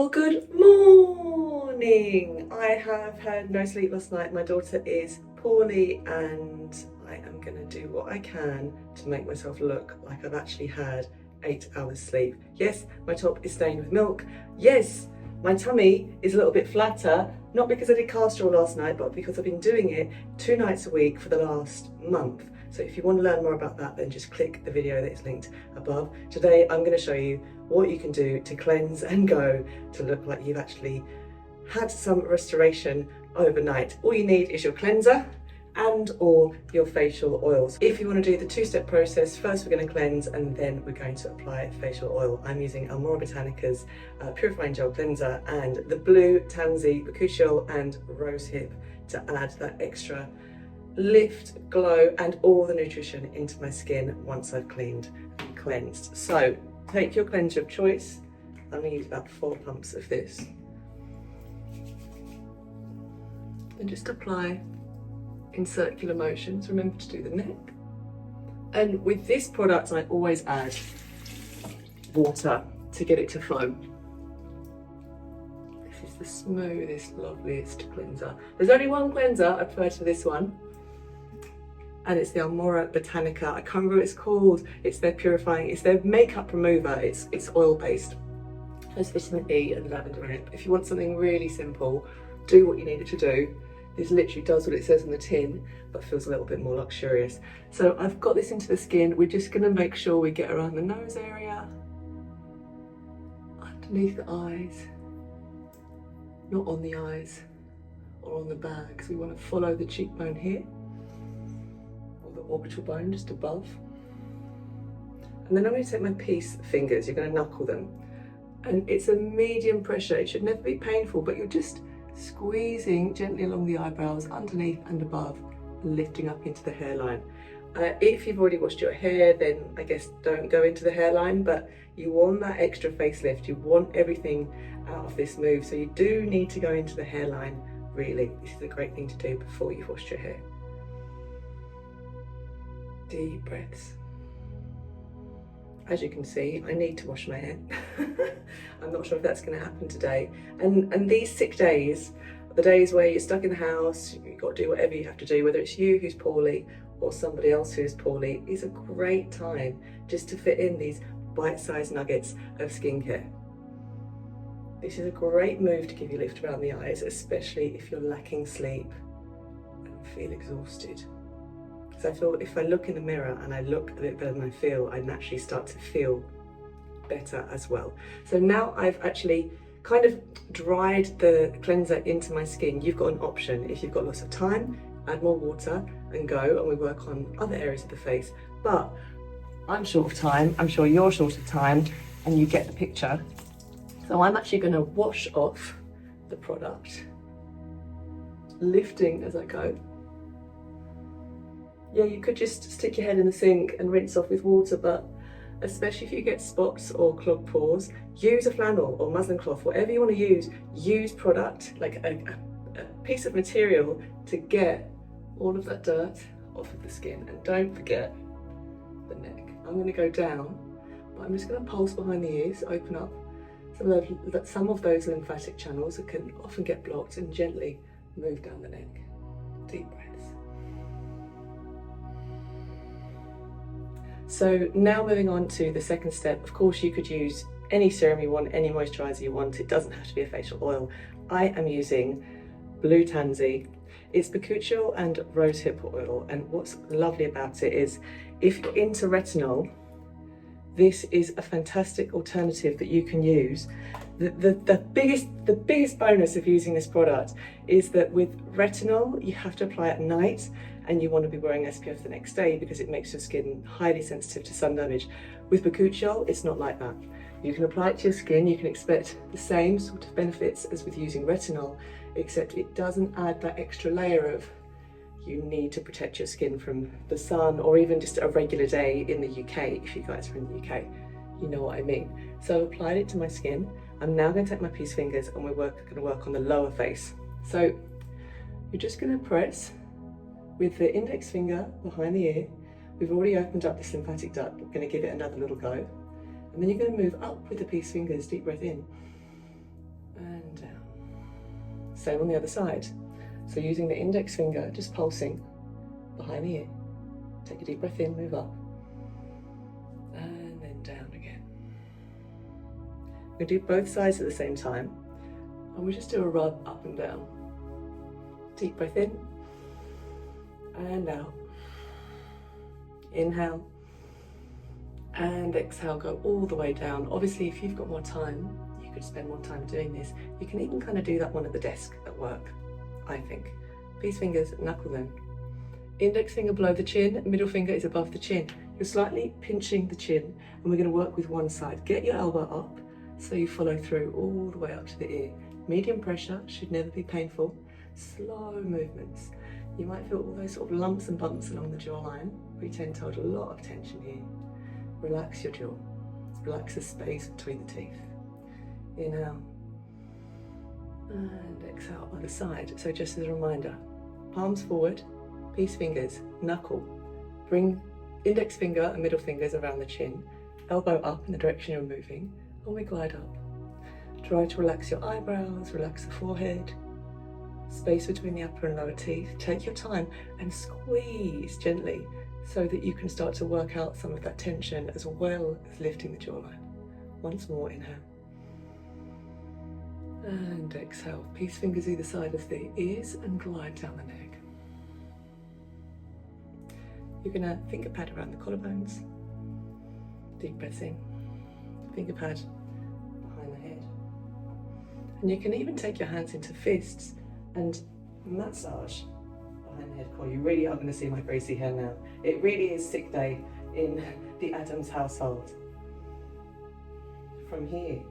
Well, good morning. I have had no sleep last night. My daughter is poorly and I am going to do what I can to make myself look like I've actually had 8 hours sleep. Yes, my top is stained with milk. Yes, my tummy is a little bit flatter, not because I did castor oil last night, but because I've been doing it 2 nights a week for the last month. So if you want to learn more about that, then just click the video that is linked above. Today, I'm going to show you what you can do to cleanse and go to look like you've actually had some restoration overnight. All you need is your cleanser and or your facial oils. If you want to do the 2-step process, first we're going to cleanse and then we're going to apply facial oil. I'm using Botanicals Purifying Gel Cleanser and the Blue Tansy Bakuchiol and Rosehip to add that extra lift, glow and all the nutrition into my skin once I've cleaned and cleansed. So take your cleanser of choice. I'm going to use about 4 pumps of this and just apply in circular motions. Remember to do the neck. And with this product I always add water to get it to foam. This is the smoothest, loveliest cleanser. There's only one cleanser I prefer to this one, and it's the Botanicals. I can't remember what it's called. It's their purifying, it's their makeup remover. It's oil based. There's vitamin E and lavender in it. If you want something really simple, do what you need it to do. This literally does what it says on the tin, but feels a little bit more luxurious. So I've got this into the skin. We're just gonna make sure we get around the nose area, underneath the eyes, not on the eyes or on the bags. We wanna follow the cheekbone here, or the orbital bone just above. And then I'm gonna take my peace fingers, you're gonna knuckle them. And it's a medium pressure. It should never be painful, but you're just squeezing gently along the eyebrows, underneath and above, lifting up into the hairline. If you've already washed your hair, then I guess don't go into the hairline, but you want that extra facelift. You want everything out of this move, so you do need to go into the hairline, really. This is a great thing to do before you've washed your hair. Deep breaths. As you can see, I need to wash my hair. I'm not sure if that's going to happen today. And these sick days, the days where you're stuck in the house, you've got to do whatever you have to do, whether it's you who's poorly or somebody else who's poorly, is a great time just to fit in these bite-sized nuggets of skincare. This is a great move to give you a lift around the eyes, especially if you're lacking sleep and feel exhausted. So I feel if I look in the mirror and I look a bit better than I feel, I naturally start to feel better as well. So now I've actually kind of dried the cleanser into my skin. You've got an option. If you've got lots of time, add more water and go, and we work on other areas of the face. But I'm short of time, I'm sure you're short of time, and you get the picture. So I'm actually going to wash off the product, lifting as I go. Yeah, you could just stick your head in the sink and rinse off with water, but especially if you get spots or clogged pores, use a flannel or muslin cloth, whatever you want to use product, like a piece of material to get all of that dirt off of the skin. And don't forget the neck. I'm going to go down, but I'm just going to pulse behind the ears, open up some of those lymphatic channels that can often get blocked, and gently move down the neck. Deep breaths. So now moving on to the second step. Of course, you could use any serum you want, any moisturizer you want. It doesn't have to be a facial oil. I am using Blue Tansy. It's Bakuchiol and Rosehip oil. And what's lovely about it is, if you're into retinol, this is a fantastic alternative that you can use. The biggest bonus of using this product is that with retinol, you have to apply at night, and you want to be wearing SPF the next day because it makes your skin highly sensitive to sun damage. With Bakuchiol, it's not like that. You can apply it to your skin, you can expect the same sort of benefits as with using retinol, except it doesn't add that extra layer of you need to protect your skin from the sun, or even just a regular day in the UK. If you guys are in the UK, you know what I mean. So I've applied it to my skin. I'm now going to take my peace fingers and we're going to work on the lower face. So you're just going to press with the index finger behind the ear. We've already opened up this lymphatic duct. We're going to give it another little go. And then you're going to move up with the peace fingers, deep breath in. Same on the other side. So using the index finger, just pulsing behind the ear. Take a deep breath in, move up, and then down again. We do both sides at the same time, and we just do a rub up and down. Deep breath in, and out. Inhale, and exhale, go all the way down. Obviously, if you've got more time, you could spend more time doing this. You can even kind of do that one at the desk at work, I think. These fingers, knuckle them. Index finger below the chin, middle finger is above the chin. You're slightly pinching the chin, and we're going to work with one side. Get your elbow up so you follow through all the way up to the ear. Medium pressure, should never be painful. Slow movements. You might feel all those sort of lumps and bumps along the jawline. We tend to hold a lot of tension here. Relax your jaw. Relax the space between the teeth. Inhale. And exhale, other side. So just as a reminder, palms forward, peace fingers, knuckle. Bring index finger and middle fingers around the chin, elbow up in the direction you're moving, and we glide up. Try to relax your eyebrows, relax the forehead, space between the upper and lower teeth. Take your time and squeeze gently so that you can start to work out some of that tension as well as lifting the jawline. Once more, inhale. And exhale. Peace fingers either side of the ears and glide down the neck. You're going to finger pad around the collarbones. Deep breath in. Finger pad behind the head. And you can even take your hands into fists and massage behind the head core. You really are going to see my crazy hair now. It really is sick day in the Adams household. From here,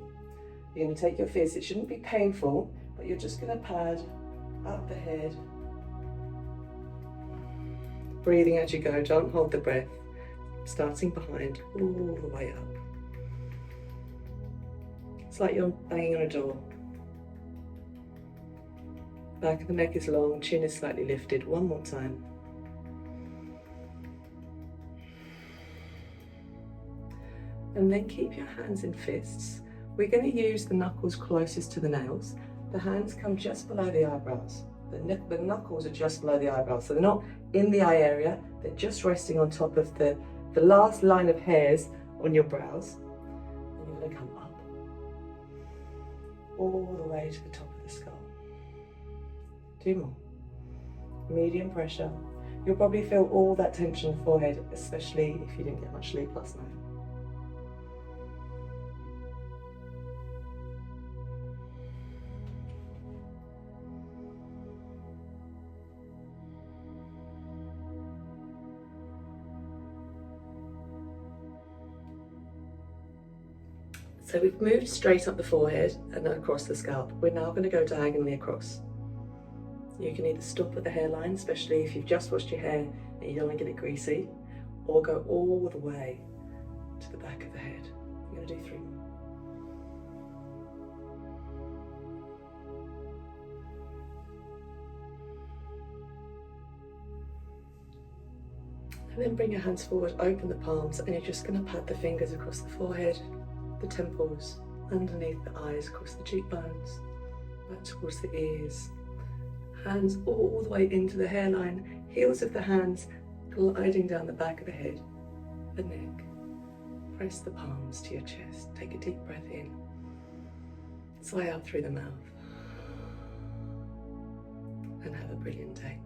you're going to take your fist. It shouldn't be painful, but you're just going to pad up the head. Breathing as you go, don't hold the breath. Starting behind, all the way up. It's like you're banging on a door. Back of the neck is long, chin is slightly lifted. One more time. And then keep your hands in fists. We're going to use the knuckles closest to the nails. The hands come just below the eyebrows. The knuckles are just below the eyebrows, so they're not in the eye area, they're just resting on top of the last line of hairs on your brows. And you're going to come up, all the way to the top of the skull. 2 more. Medium pressure. You'll probably feel all that tension in the forehead, especially if you didn't get much sleep last night. So we've moved straight up the forehead and across the scalp. We're now going to go diagonally across. You can either stop at the hairline, especially if you've just washed your hair and you don't want to get it greasy, or go all the way to the back of the head. I'm going to do 3 more. And then bring your hands forward, open the palms, and you're just going to pat the fingers across the forehead, the temples, underneath the eyes, across the cheekbones, back towards the ears. Hands all the way into the hairline, heels of the hands gliding down the back of the head, the neck. Press the palms to your chest. Take a deep breath in. Sigh out through the mouth. And have a brilliant day.